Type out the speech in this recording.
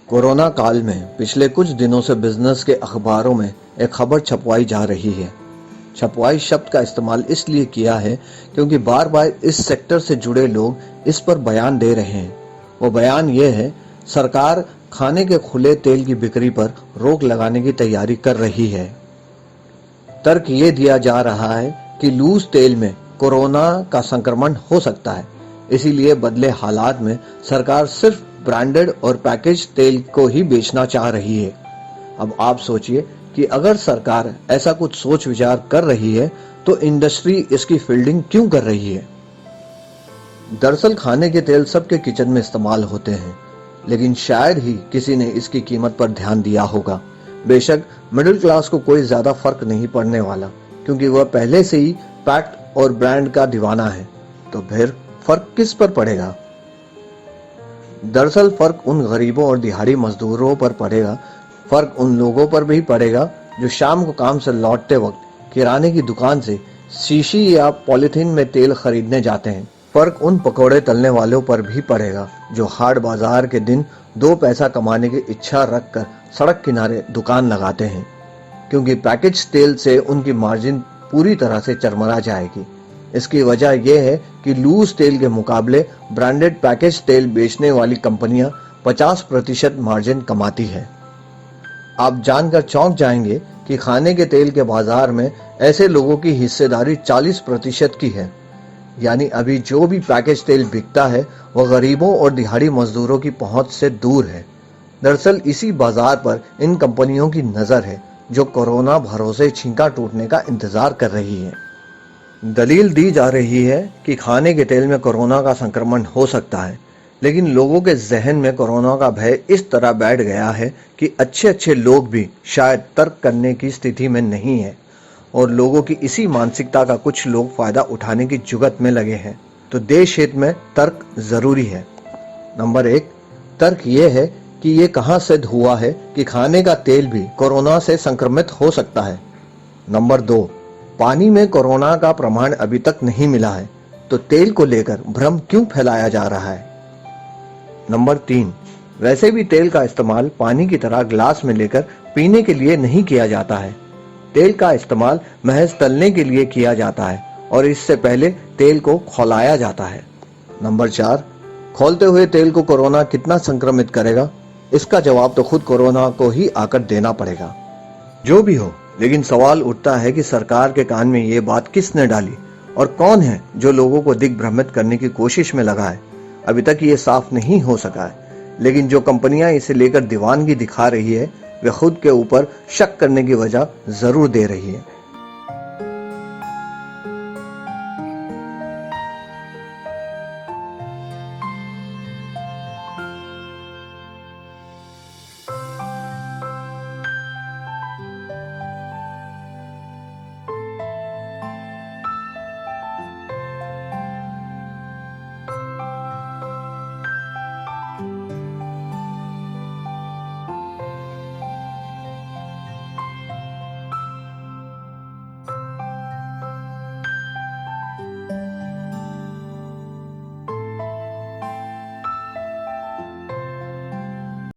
Corona काल में पिछले कुछ दिनों से बिजनेस के अखबारों में एक खबर छपवाई जा रही है। छपवाई शब्द का इस्तेमाल इसलिए किया है क्योंकि बार बार इस सेक्टर से जुड़े लोग इस पर बयान दे रहे हैं। वो बयान ये है, सरकार खाने के खुले तेल की बिक्री पर रोक लगाने की तैयारी कर रही है। तर्क ये दिया जा रहा है कि लूज तेल में कोरोना का संक्रमण हो सकता है, इसीलिए बदले हालात में सरकार सिर्फ ब्रांडेड और पैकेज तेल को ही बेचना चाह रही है। अब आप सोचिए कि अगर सरकार ऐसा कुछ सोच विचार कर रही है तो इंडस्ट्री इसकी फील्डिंग क्यों कर रही है। दरअसल खाने के तेल सबके किचन में इस्तेमाल होते हैं, लेकिन शायद ही किसी ने इसकी कीमत पर ध्यान दिया होगा। बेशक मिडिल क्लास को कोई ज्यादा फर्क नहीं पड़ने वाला, क्योंकि वह पहले से ही पैक्ट और ब्रांड का दीवाना है। तो फिर फर्क किस पर पड़ेगा? दरअसल फर्क उन गरीबों और दिहाड़ी मजदूरों पर पड़ेगा। फर्क उन लोगों पर भी पड़ेगा जो शाम को काम से लौटते वक्त किराने की दुकान से शीशी या पॉलिथीन में तेल खरीदने जाते हैं। फर्क उन पकौड़े तलने वालों पर भी पड़ेगा जो हाट बाजार के दिन 2 पैसा कमाने की इच्छा रखकर सड़क किनारे दुकान लगाते हैं, क्योंकि पैकेज तेल से उनकी मार्जिन पूरी तरह से चरमरा जाएगी। इसकी वजह यह है कि लूज तेल के मुकाबले ब्रांडेड पैकेज तेल बेचने वाली कंपनियां 50% मार्जिन कमाती है। आप जानकर चौंक जाएंगे कि खाने के तेल के बाजार में ऐसे लोगों की हिस्सेदारी 40% की है। यानी अभी जो भी पैकेज तेल बिकता है वह गरीबों और दिहाड़ी मजदूरों की पहुंच से दूर है। दरअसल इसी बाजार पर इन कंपनियों की नजर है जो कोरोना भरोसे छींका टूटने का इंतजार कर रही है। दलील दी जा रही है कि खाने के तेल में कोरोना का संक्रमण हो सकता है, लेकिन लोगों के जहन में कोरोना का भय इस तरह बैठ गया है कि अच्छे लोग भी शायद तर्क करने की स्थिति में नहीं है, और लोगों की इसी मानसिकता का कुछ लोग फायदा उठाने की जुगत में लगे हैं। तो देश हित में तर्क जरूरी है। नंबर 1, तर्क ये है कि ये कहां सिद्ध हुआ है कि खाने का तेल भी कोरोना से संक्रमित हो सकता है। नंबर 2, पानी में कोरोना का प्रमाण अभी तक नहीं मिला है, तो तेल को लेकर भ्रम क्यों फैलाया जा रहा है। नंबर 3, वैसे भी तेल का इस्तेमाल पानी की तरह ग्लास में लेकर पीने के लिए नहीं किया जाता है। तेल का इस्तेमाल महज तलने के लिए किया जाता है और इससे पहले तेल को खौलाया जाता है। नंबर 4, खौलते हुए तेल को कोरोना कितना संक्रमित करेगा, इसका जवाब तो खुद कोरोना को ही आकर देना पड़ेगा। जो भी हो, लेकिन सवाल उठता है कि सरकार के कान में ये बात किसने डाली और कौन है जो लोगों को दिग्भ्रमित करने की कोशिश में लगा है। अभी तक ये साफ नहीं हो सका है, लेकिन जो कंपनियां इसे लेकर दीवानगी दिखा रही है वे खुद के ऊपर शक करने की वजह जरूर दे रही है।